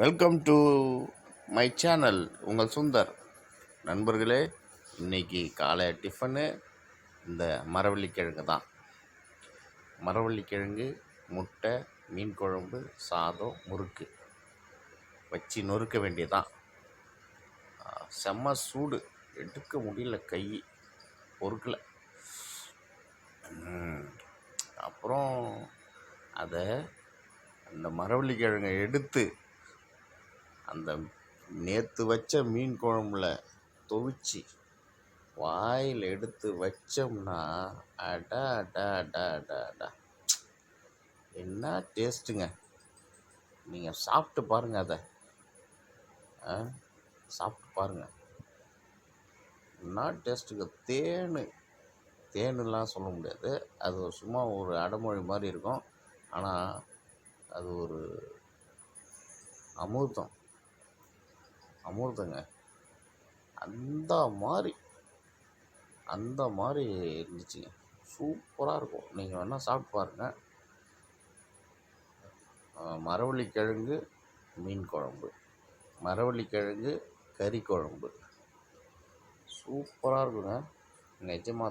Welcome to my channel. உங்கள் சுந்தர். நண்பர்களே, இன்னைக்கு காலை டிஃபனு இந்த மரவள்ளிக்கிழங்கு தான். மரவள்ளிக்கிழங்கு, முட்டை, மீன் குழம்பு, சாதம், முறுக்கு வச்சு நொறுக்க வேண்டியதான். செம்ம சூடு, எடுக்க முடியல, கை பொறுக்கலை. அப்புறம் அதை அந்த மரவள்ளிக்கிழங்கை எடுத்து அந்த நேற்று வச்ச மீன் குழம்புல துவிச்சு வாயில் எடுத்து வச்சோம்னா அடா அடா அடா அடா அடா, என்ன டேஸ்ட்டுங்க! நீங்கள் சாப்பிட்டு பாருங்கள், அதை சாப்பிட்டு பாருங்கள், என்ன டேஸ்ட்டுங்க! தேனுலாம் சொல்ல முடியாது, அது சும்மா ஒரு அடைமொழி மாதிரி இருக்கும். ஆனால் அது ஒரு அமிர்தங்க. அந்த மாதிரி இருந்துச்சுங்க. சூப்பராக இருக்கும். நீங்கள் வேணால் சாப்பிட்டு பாருங்கள். மரவள்ளிக்கிழங்கு மீன் குழம்பு, மரவள்ளிக்கிழங்கு கறி குழம்பு சூப்பராக இருக்குங்க, நிஜமாக தான்.